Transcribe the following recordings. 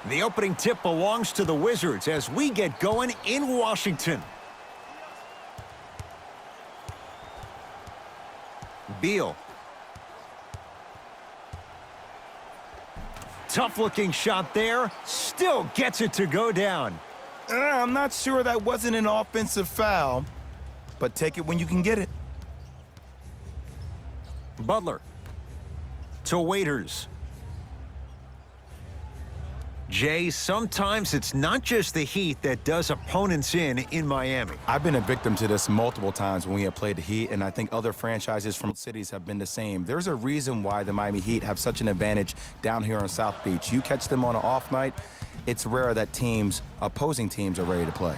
The opening tip belongs to the Wizards as we get going in Washington. Beal. Tough-looking shot there. Still gets it to go down. I'm not sure that wasn't an offensive foul, but take it when you can get it. Butler. To Waiters. Jay, sometimes it's not just the Heat that does opponents in Miami. I've been a victim to this multiple times when we have played the Heat, and I think other franchises from cities have been the same. There's a reason why the Miami Heat have such an advantage down here on South Beach. You catch them on an off night, it's rare that opposing teams are ready to play.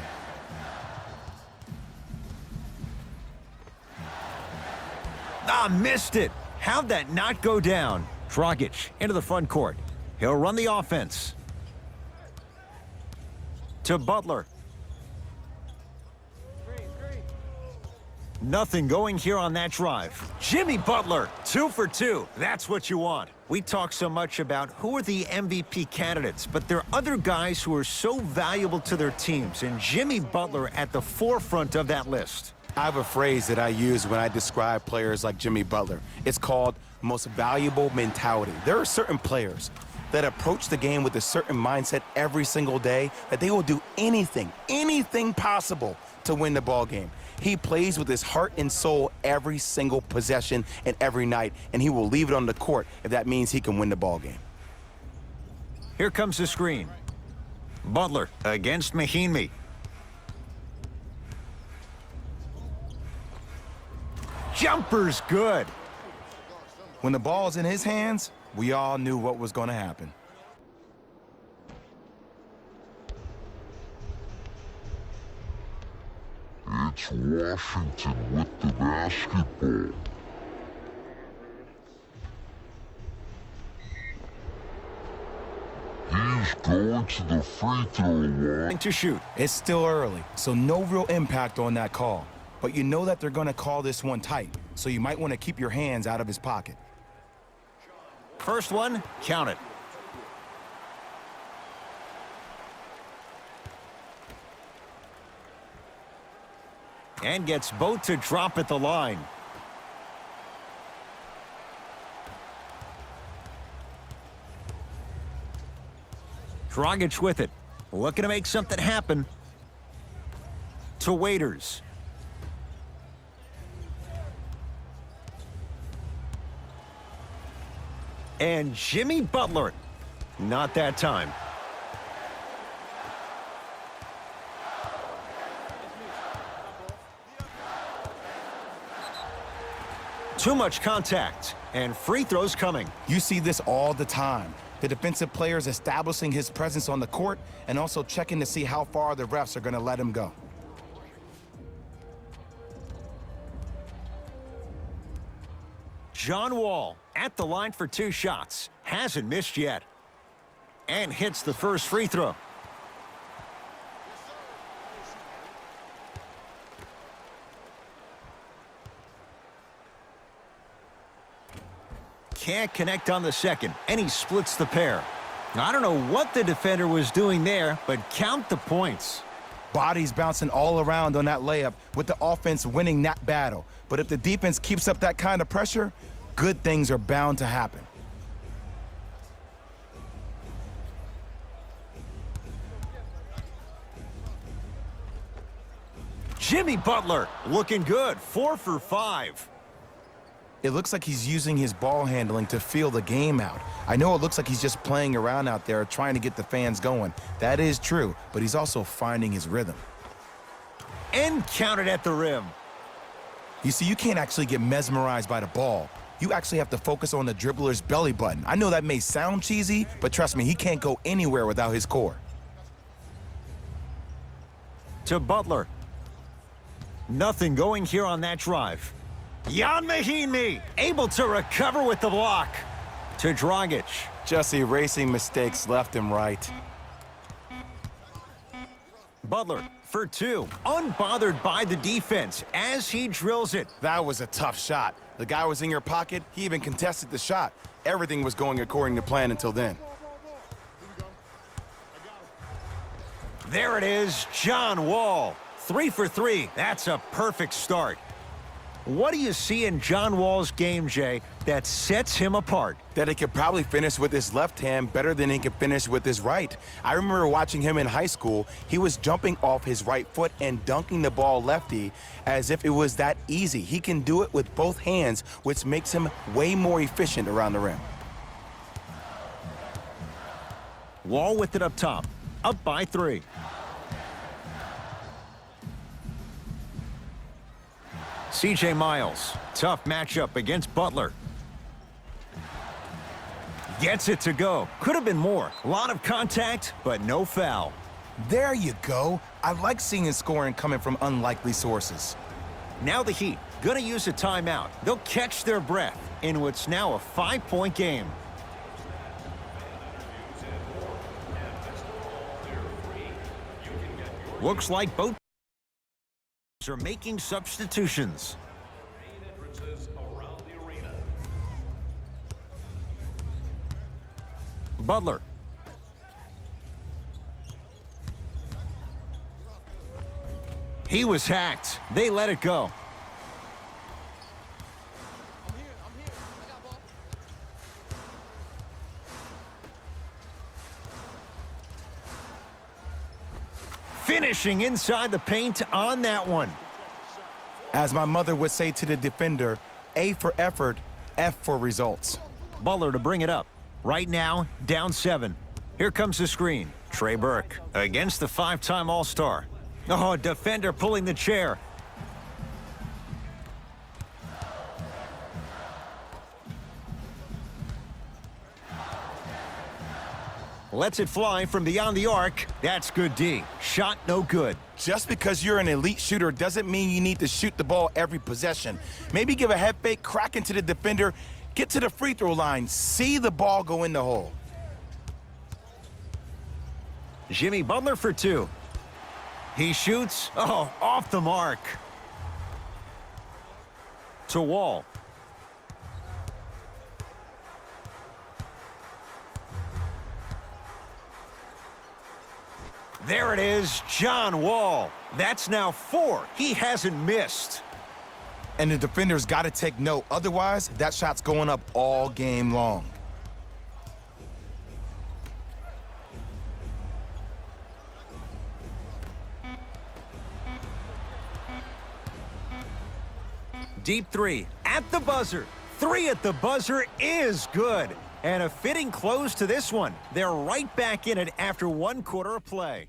Missed it. How'd that not go down? Dragic into the front court. He'll run the offense. To Butler. Nothing going here on that drive. Jimmy Butler, 2 for 2. That's what you want. We talk so much about who are the MVP candidates, but there are other guys who are so valuable to their teams, and Jimmy Butler at the forefront of that list. I have a phrase that I use when I describe players like Jimmy Butler. It's called most valuable mentality. There are certain players that approach the game with a certain mindset every single day that they will do anything possible to win the ball game. He plays with his heart and soul every single possession and every night, and he will leave it on the court if that means he can win the ball game. Here comes the screen. Butler against Mahinmi. Jumper's good. When the ball's in his hands, we all knew what was going to happen. It's Washington with the basketball. He's going to the free throw line To shoot. It's still early, so no real impact on that call. But you know that they're going to call this one tight, so you might want to keep your hands out of his pocket. First one, count it. And gets both to drop at the line. Dragic with it. Looking to make something happen. To Waiters. And Jimmy Butler. Not that time. Too much contact, and free throws coming. You see this all the time. The defensive players establishing his presence on the court and also checking to see how far the refs are going to let him go. John Wall at the line for 2 shots. Hasn't missed yet. And hits the first free throw. Can't connect on the second, and he splits the pair. I don't know what the defender was doing there, but count the points. Bodies bouncing all around on that layup with the offense winning that battle. But if the defense keeps up that kind of pressure, good things are bound to happen. Jimmy Butler looking good, 4 for 5. It looks like he's using his ball handling to feel the game out. I know it looks like he's just playing around out there trying to get the fans going. That is true, but he's also finding his rhythm. And counted at the rim. You see, you can't actually get mesmerized by the ball. You actually have to focus on the dribbler's belly button. I know that may sound cheesy, but trust me, he can't go anywhere without his core. To Butler. Nothing going here on that drive. Jan Mahinmi able to recover with the block. To Dragic. Just erasing mistakes left and right. Butler for 2. Unbothered by the defense as he drills it. That was a tough shot. The guy was in your pocket. He even contested the shot. Everything was going according to plan until then. There it is, John Wall. 3 for 3. That's a perfect start. What do you see in John Wall's game, Jay, that sets him apart? That he could probably finish with his left hand better than he can finish with his right. I remember watching him in high school. He was jumping off his right foot and dunking the ball lefty as if it was that easy. He can do it with both hands, which makes him way more efficient around the rim. Wall with it up top, up by 3. C.J. Miles, tough matchup against Butler. Gets it to go. Could have been more. A lot of contact, but no foul. There you go. I like seeing scoring coming from unlikely sources. Now the Heat, gonna use a timeout. They'll catch their breath in what's now a 5-point game. Looks like both are making substitutions. Butler. He was hacked. They let it go. Finishing inside the paint on that one. As my mother would say to the defender, A for effort, F for results. Butler to bring it up. Right now, down 7. Here comes the screen. Trey Burke against the 5-time All-Star. Oh, defender pulling the chair. Lets it fly from beyond the arc. That's good D. Shot no good. Just because you're an elite shooter doesn't mean you need to shoot the ball every possession. Maybe give a head fake, crack into the defender, get to the free throw line, see the ball go in the hole. Jimmy Butler for 2. He shoots. Oh, off the mark. To Wall. There it is, John Wall. That's now 4. He hasn't missed. And the defender's got to take note. Otherwise, that shot's going up all game long. Deep 3 at the buzzer. 3 at the buzzer is good. And a fitting close to this one. They're right back in it after 1 quarter of play.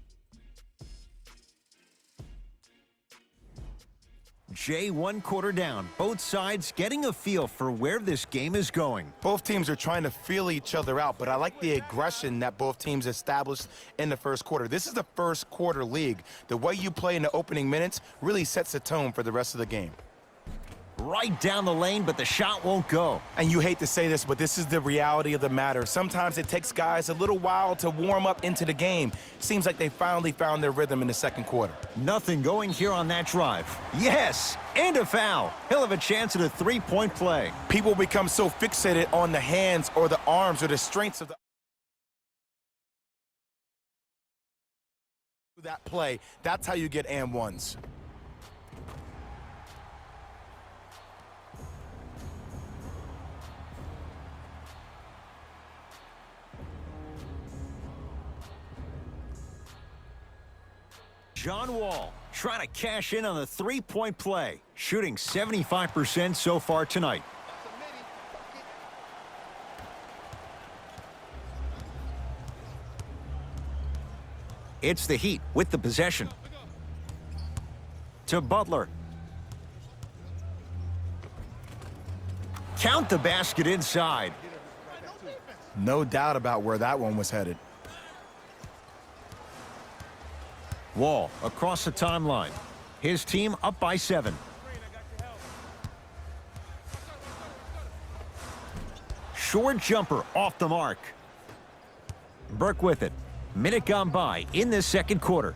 Jay, 1 quarter down. Both sides getting a feel for where this game is going. Both teams are trying to feel each other out, but I like the aggression that both teams established in the first quarter. This is the first quarter league. The way you play in the opening minutes really sets the tone for the rest of the game. Right down the lane, but the shot won't go. And you hate to say this, but this is the reality of the matter. Sometimes it takes guys a little while to warm up into the game. Seems like they finally found their rhythm in the second quarter. Nothing going here on that drive. Yes, and a foul. He'll have a chance at a 3-point play. People become so fixated on the hands or the arms or the strengths of that play. That's how you get and ones. John Wall trying to cash in on the 3-point play, shooting 75% so far tonight. It's the Heat with the possession. To Butler. Count the basket inside. No doubt about where that one was headed. Wall across the timeline. His team up by 7. Short jumper off the mark. Burke with it. Minute gone by in this second quarter.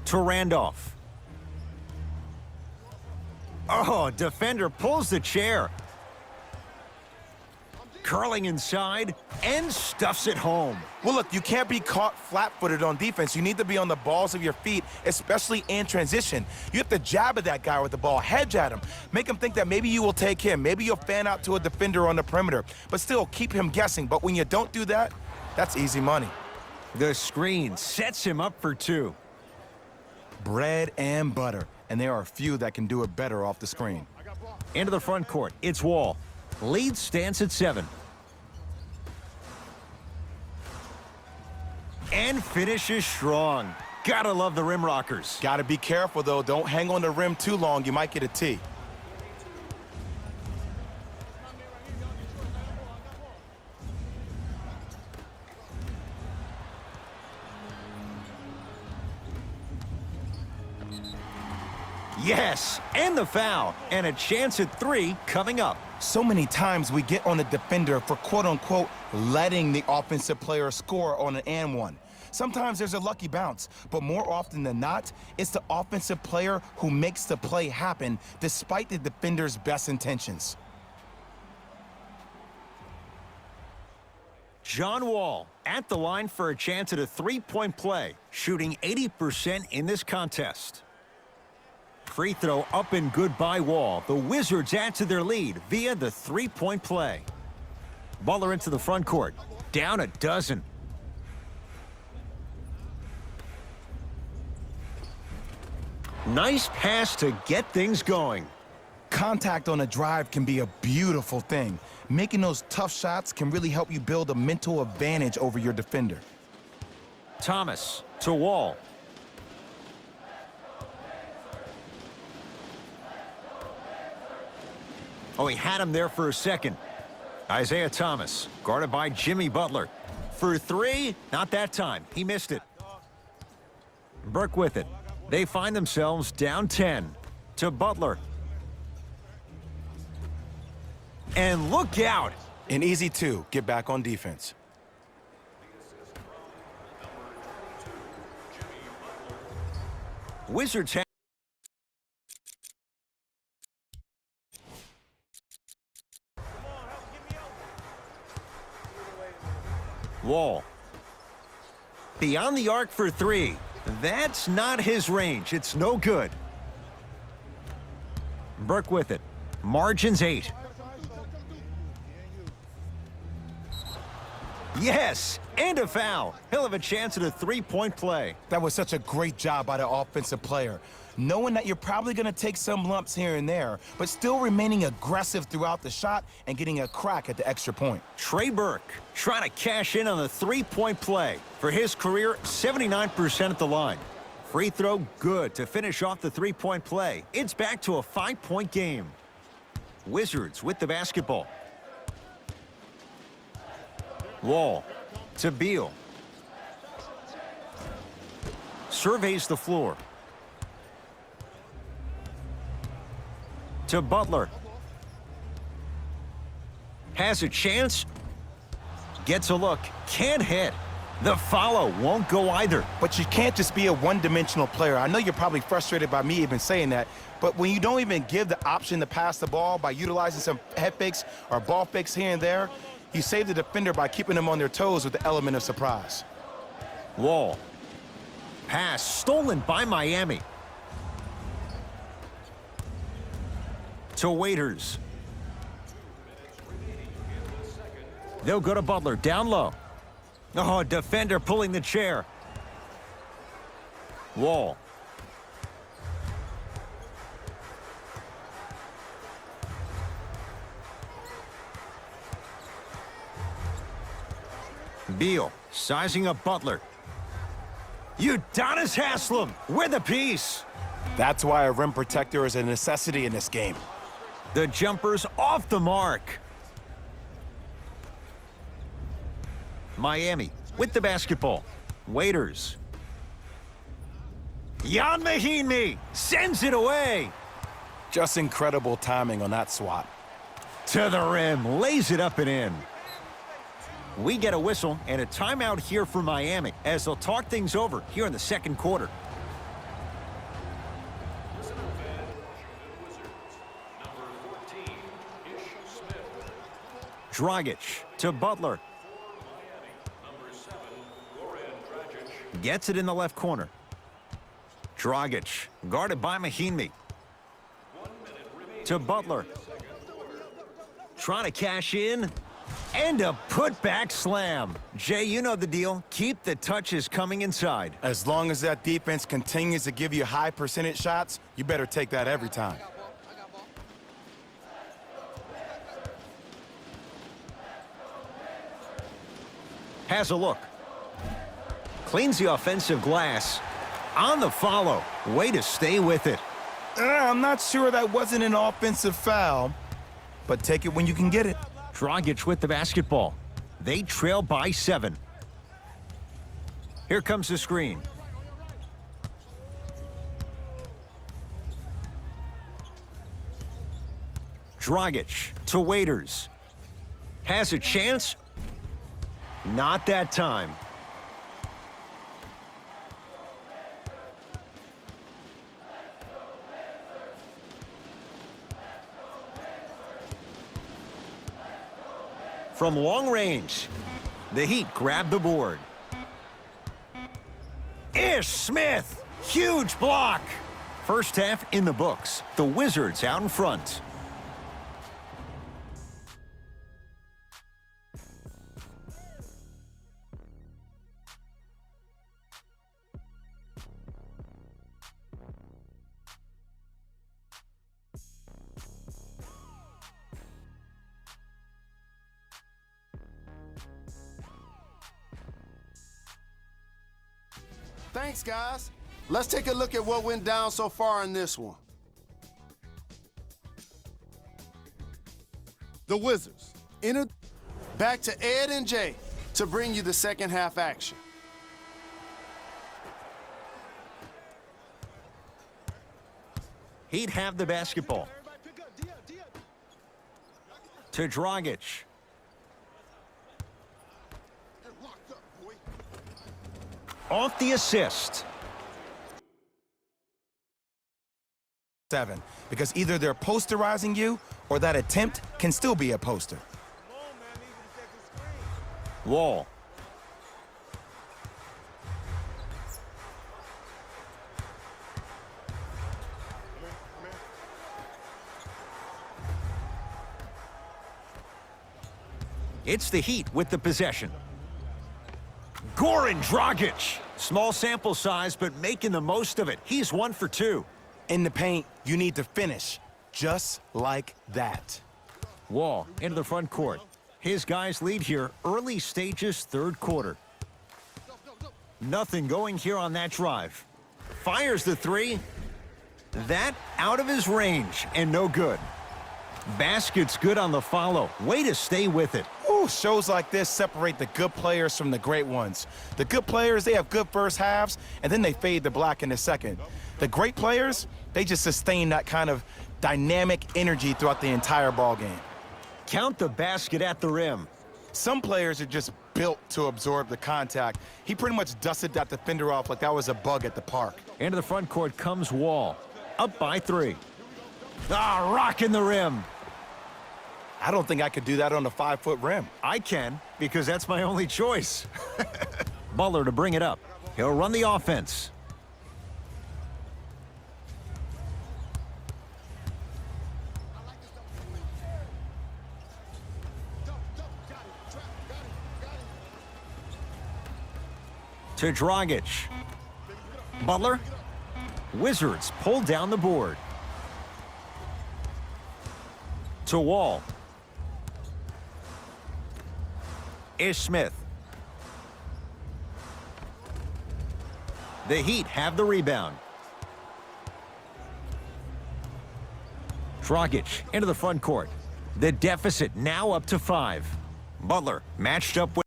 To Randolph. Oh, defender pulls the chair. curling inside, and stuffs it home. Well, look, you can't be caught flat-footed on defense. You need to be on the balls of your feet, especially in transition. You have to jab at that guy with the ball, hedge at him, make him think that maybe you will take him, maybe you'll fan out to a defender on the perimeter, but still keep him guessing. But when you don't do that, that's easy money. The screen sets him up for two. Bread and butter, and there are a few that can do it better off the screen. Into the front court, it's Wall. Lead stands at 7. And finishes strong. Gotta love the rim rockers. Gotta be careful, though. Don't hang on the rim too long. You might get a tee. Yes, and the foul. And a chance at 3 coming up. So many times we get on the defender for quote-unquote letting the offensive player score on an and one. Sometimes there's a lucky bounce, but more often than not, it's the offensive player who makes the play happen despite the defender's best intentions. John Wall at the line for a chance at a 3-point play, shooting 80% in this contest. Free throw up and good by Wall. The Wizards add to their lead via the 3-point play. Butler into the front court. Down a dozen. Nice pass to get things going. Contact on a drive can be a beautiful thing. Making those tough shots can really help you build a mental advantage over your defender. Thomas to Wall. Oh, he had him there for a second. Isaiah Thomas, guarded by Jimmy Butler. For 3, not that time. He missed it. Burke with it. They find themselves down 10 to Butler. And look out. An easy 2. Get back on defense. Wizards have Wall. Beyond the arc for 3. That's not his range. It's no good. Burke with it. Margins 8. Yes, and a foul. He'll have a chance at a 3-point play. That was such a great job by the offensive player. Knowing that you're probably going to take some lumps here and there, but still remaining aggressive throughout the shot and getting a crack at the extra point. Trey Burke trying to cash in on the 3-point play. For his career, 79% at the line. Free throw good to finish off the 3-point play. It's back to a 5-point game. Wizards with the basketball. Wall to Beal. Surveys the floor. To Butler. Has a chance. Gets a look. Can't hit. The follow won't go either. But you can't just be a one-dimensional player. I know you're probably frustrated by me even saying that, but when you don't even give the option to pass the ball by utilizing some head fakes or ball fakes here and there, you save the defender by keeping them on their toes with the element of surprise. Wall. Pass stolen by Miami. To Waiters. They'll go to Butler, down low. Oh, defender pulling the chair. Wall. Beal sizing up Butler. Udonis Haslem with a piece. That's why a rim protector is a necessity in this game. The jumper's off the mark. Miami with the basketball. Waiters. Jan Mahinmi sends it away. Just incredible timing on that swat. To the rim, lays it up and in. We get a whistle and a timeout here for Miami as they'll talk things over here in the second quarter. Dragic to Butler. Gets it in the left corner. Dragic, guarded by Mahinmi. To Butler. Trying to cash in. And a putback slam. Jay, you know the deal. Keep the touches coming inside. As long as that defense continues to give you high percentage shots, you better take that every time. Has a look. Cleans the offensive glass. On the follow. Way to stay with it. I'm not sure that wasn't an offensive foul, but take it when you can get it. Dragic with the basketball. They trail by 7. Here comes the screen. Dragic to Waiters. Has a chance. Not that time. From long range, the Heat grab the board. Ish Smith, huge block. First half in the books. The Wizards out in front. Thanks, guys. Let's take a look at what went down so far in this one. The Wizards entered back to Ed and Jay to bring you the second half action. He'd have the basketball. To Dragic. Off the assist. 7, because either they're posterizing you or that attempt can still be a poster. Wall. It's the Heat with the possession. Goran Dragic. Small sample size, but making the most of it. He's 1 for 2. In the paint, you need to finish just like that. Wall into the front court. His guys lead here early stages, third quarter. Nothing going here on that drive. Fires the 3. That out of his range and no good. Basket's good on the follow. Way to stay with it. Ooh, shows like this separate the good players from the great ones. The good players, they have good first halves, and then they fade to black in the second. The great players, they just sustain that kind of dynamic energy throughout the entire ball game. Count the basket at the rim. Some players are just built to absorb the contact. He pretty much dusted that defender off like that was a bug at the park. Into the front court comes Wall. Up by 3. Ah, rocking the rim. I don't think I could do that on a 5-foot rim. I can, because that's my only choice. Butler to bring it up. He'll run the offense. To Dragic. Butler. Wizards pull down the board. To Wall. Ish Smith. The Heat have the rebound. Dragic into the front court. The deficit now up to 5. Butler matched up with.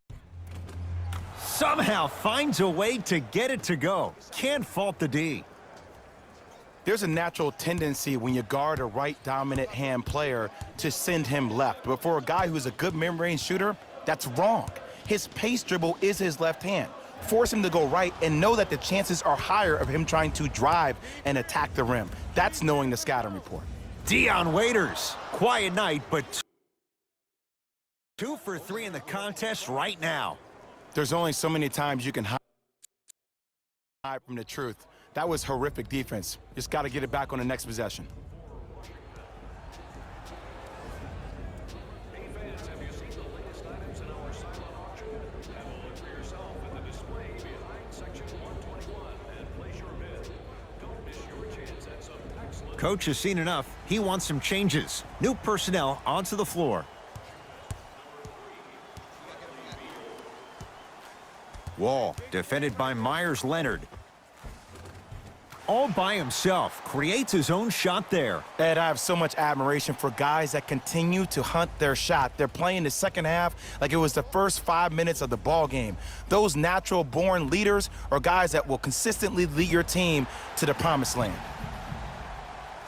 Somehow finds a way to get it to go. Can't fault the D. There's a natural tendency when you guard a right dominant hand player to send him left. But for a guy who's a good mid-range shooter, that's wrong. His pace dribble is his left hand. Force him to go right and know that the chances are higher of him trying to drive and attack the rim. That's knowing the scouting report. Dion Waiters. Quiet night, but 2 for 3 in the contest right now. There's only so many times you can hide from the truth. That was horrific defense. Just got to get it back on the next possession. Coach has seen enough. He wants some changes. New personnel onto the floor. Wall, defended by Myers Leonard. All by himself, creates his own shot there. Ed, I have so much admiration for guys that continue to hunt their shot. They're playing the second half like it was the first 5 minutes of the ball game. Those natural-born leaders are guys that will consistently lead your team to the promised land.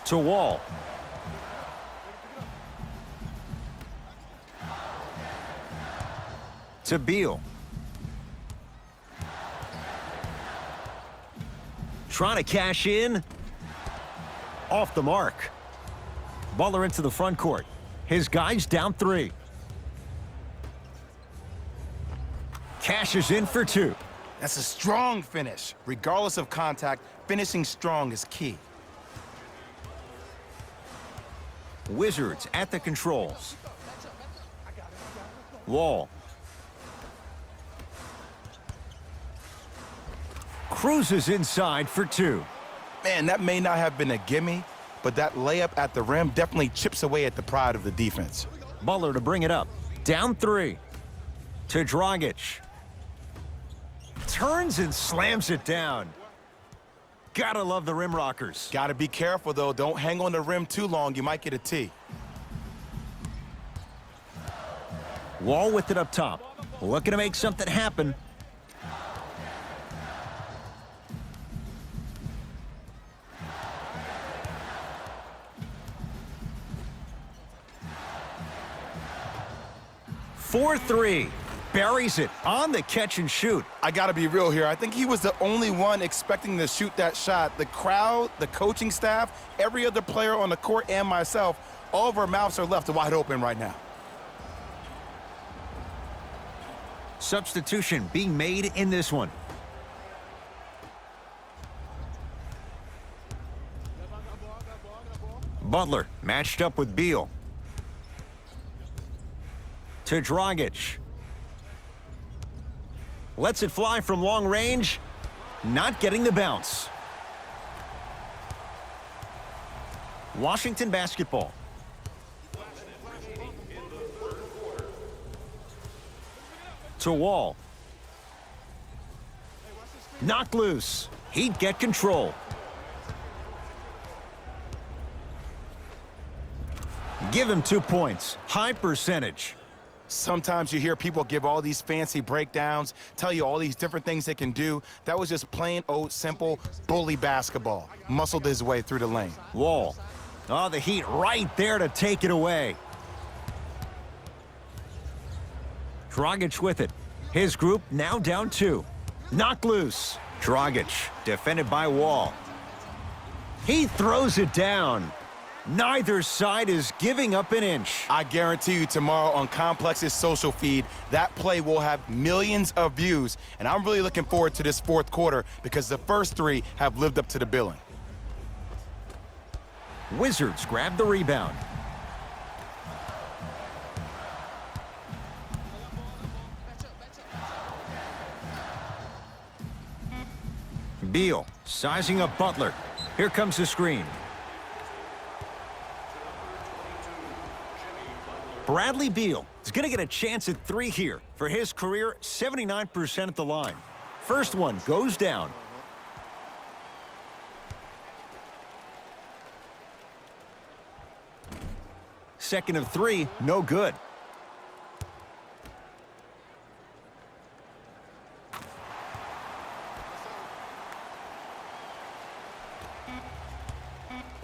To Wall. To Beal. Trying to cash in. Off the mark. Butler into the front court. His guys down 3. Cashes in for 2. That's a strong finish. Regardless of contact, finishing strong is key. Wizards at the controls. Wall. Cruises inside for 2. Man, that may not have been a gimme, but that layup at the rim definitely chips away at the pride of the defense. Butler to bring it up. Down 3. To Dragic. Turns and slams it down. Gotta love the rim rockers. Gotta be careful, though. Don't hang on the rim too long. You might get a tee. Wall with it up top. Looking to make something happen. For 3. Buries it on the catch and shoot. I gotta be real here. I think he was the only one expecting to shoot that shot. The crowd, the coaching staff, every other player on the court, and myself, all of our mouths are left wide open right now. Substitution being made in this one. Butler matched up with Beal. To Dragic. Lets it fly from long range. Not getting the bounce. Washington basketball. To Wall. Knocked loose. He'd get control. Give him 2 points. High percentage. Sometimes you hear people give all these fancy breakdowns, tell you all these different things they can do. That was just plain old simple bully basketball. Muscled his way through the lane. Wall. Oh, the Heat right there to take it away. Dragic with it. His group now down 2. Knocked loose. Dragic defended by Wall. He throws it down. Neither side is giving up an inch. I guarantee you tomorrow on Complex's social feed, that play will have millions of views. And I'm really looking forward to this fourth quarter because the first 3 have lived up to the billing. Wizards grab the rebound. Beal sizing up Butler. Here comes the screen. Bradley Beal is going to get a chance at 3 here. For his career, 79% at the line. First one goes down. Second of 3, no good.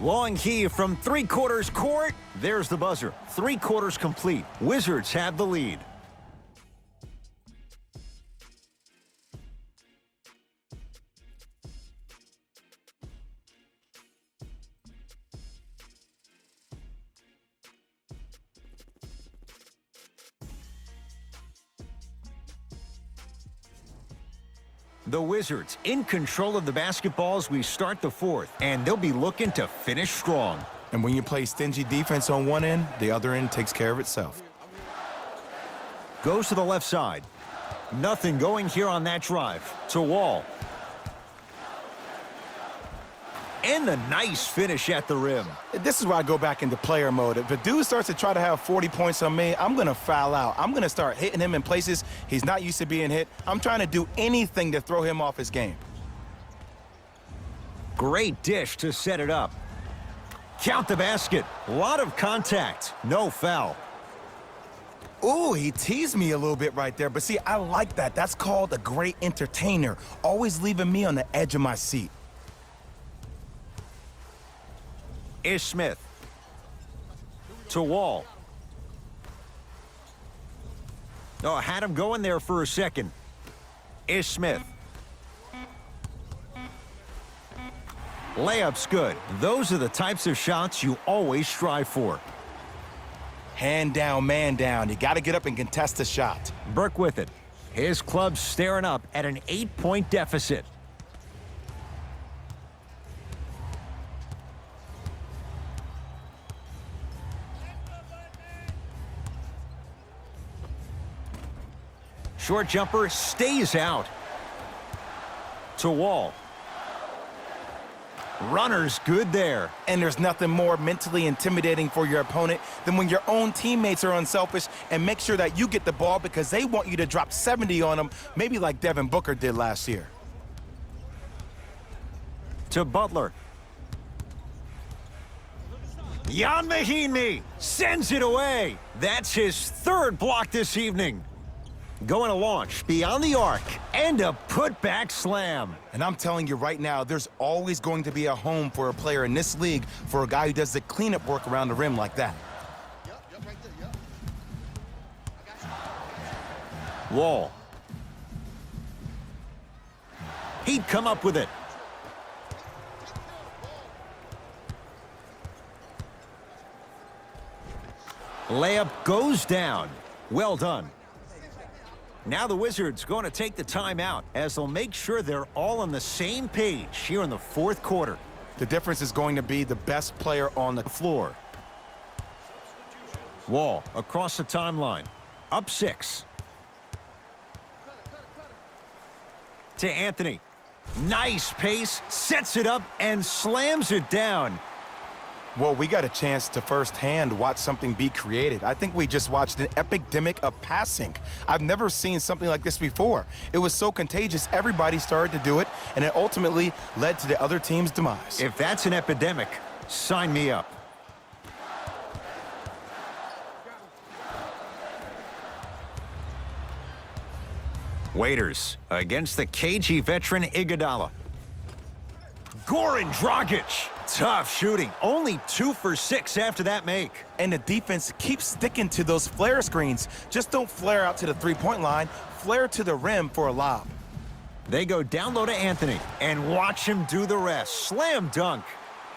Long heave from 3/4 court. There's the buzzer. 3/4 complete. Wizards have the lead. The Wizards in control of the basketball as we start the fourth, and they'll be looking to finish strong. And when you play stingy defense on one end, the other end takes care of itself. Goes to the left side. Nothing going here on that drive. To Wall. And the nice finish at the rim. This is where I go back into player mode. If a dude starts to try to have 40 points on me, I'm going to foul out. I'm going to start hitting him in places he's not used to being hit. I'm trying to do anything to throw him off his game. Great dish to set it up. Count the basket. A lot of contact. No foul. Ooh, he teased me a little bit right there. But see, I like that. That's called a great entertainer. Always leaving me on the edge of my seat. Ish Smith. To Wall. Oh, had him going there for a second. Ish Smith. Layup's good. Those are the types of shots you always strive for. Hand down, man down. You got to get up and contest the shot. Burke with it. His club's staring up at an 8-point deficit. Short jumper stays out. To Wall. Runner's good there. And there's nothing more mentally intimidating for your opponent than when your own teammates are unselfish and make sure that you get the ball because they want you to drop 70 on them, maybe like Devin Booker did last year. To Butler. Jan Mahinmi sends it away. That's his third block this evening. Going to launch beyond the arc and a putback slam. And I'm telling you right now, there's always going to be a home for a player in this league for a guy who does the cleanup work around the rim like that. Wall. He'd come up with it. Layup goes down. Well done. Now the Wizards going to take the timeout as they'll make sure they're all on the same page here in the fourth quarter. The difference is going to be the best player on the Floor. Wall across the timeline. Up 6. To Anthony. Nice pace. Sets it up and slams it down. Well, we got a chance to firsthand watch something be created. I think we just watched an epidemic of passing. I've never seen something like this before. It was so contagious, everybody started to do it, and it ultimately led to the other team's demise. If that's an epidemic, sign me up. Waiters against the KG veteran Iguodala. Goran Dragic. Tough shooting. Only 2 for 6 after that make. And the defense keeps sticking to those flare screens. Just don't flare out to the three-point line. Flare to the rim for a lob. They go down low to Anthony and watch him do the rest. Slam dunk.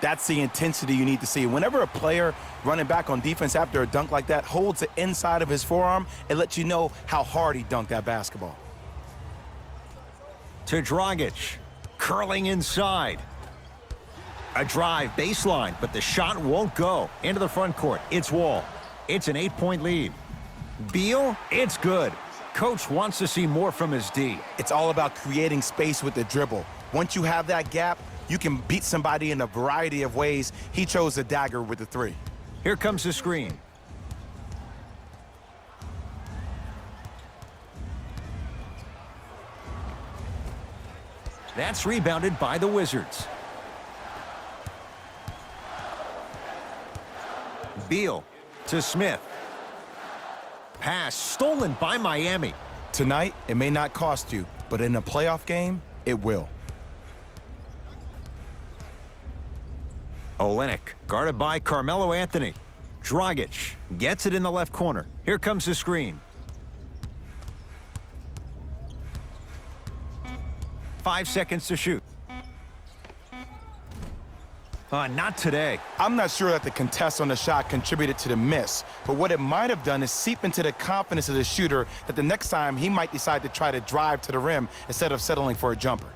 That's the intensity you need to see. Whenever a player running back on defense after a dunk like that holds the inside of his forearm, it lets you know how hard he dunked that basketball. To Dragic. Curling inside. A drive baseline, but the shot won't go. Into the front court. It's Wall. It's an 8-point lead. Beal, it's good. Coach wants to see more from his D. It's all about creating space with the dribble. Once you have that gap, you can beat somebody in a variety of ways. He chose the dagger with the 3. Here comes the screen. That's rebounded by the Wizards. Beal to Smith. Pass stolen by Miami. Tonight, it may not cost you, but in a playoff game, it will. Olynyk guarded by Carmelo Anthony. Dragic gets it in the left corner. Here comes the screen. 5 seconds to shoot. Not today. I'm not sure that the contest on the shot contributed to the miss, but what it might have done is seep into the confidence of the shooter that the next time he might decide to try to drive to the rim instead of settling for a jumper.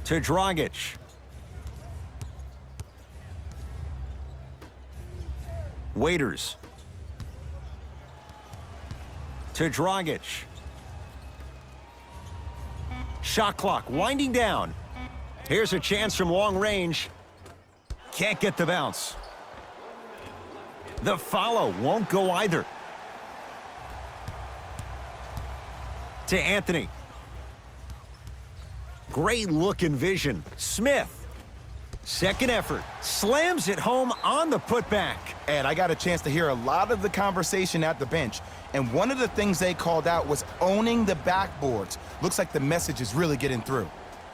To Dragic. Waiters. To Dragic. Shot clock winding down. Here's a chance from long range. Can't get the bounce. The follow won't go either. To Anthony. Great look and vision. Smith. Second effort. Slams it home on the putback. And I got a chance to hear a lot of the conversation at the bench, and one of the things they called out was owning the backboards. Looks like the message is really getting through.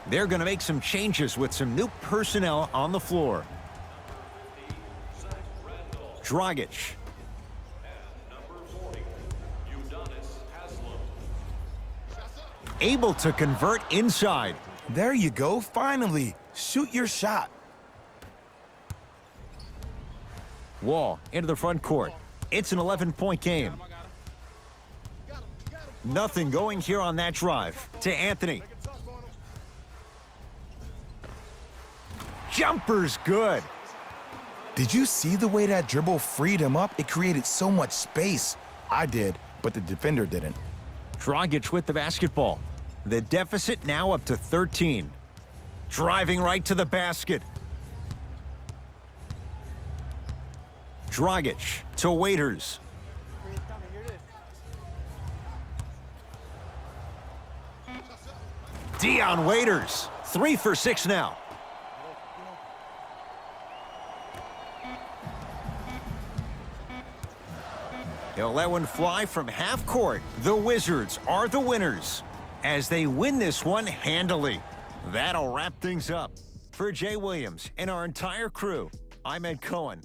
They're going to make some changes with some new personnel on the floor. Dragic. Able to convert inside. There you go, finally. Shoot your shot. Wall into the front court. It's an 11-point game. Nothing going here on that drive. To Anthony. Jumper's good. Did you see the way that dribble freed him up? It created so much space. I did, but the defender didn't. Dragic with the basketball. The deficit now up to 13. Driving right to the basket. Dragic to Waiters. Dion Waiters, 3 for 6 now. He'll let one fly from half court. The Wizards are the winners as they win this one handily. That'll wrap things up. For Jay Williams and our entire crew, I'm Ed Cohen.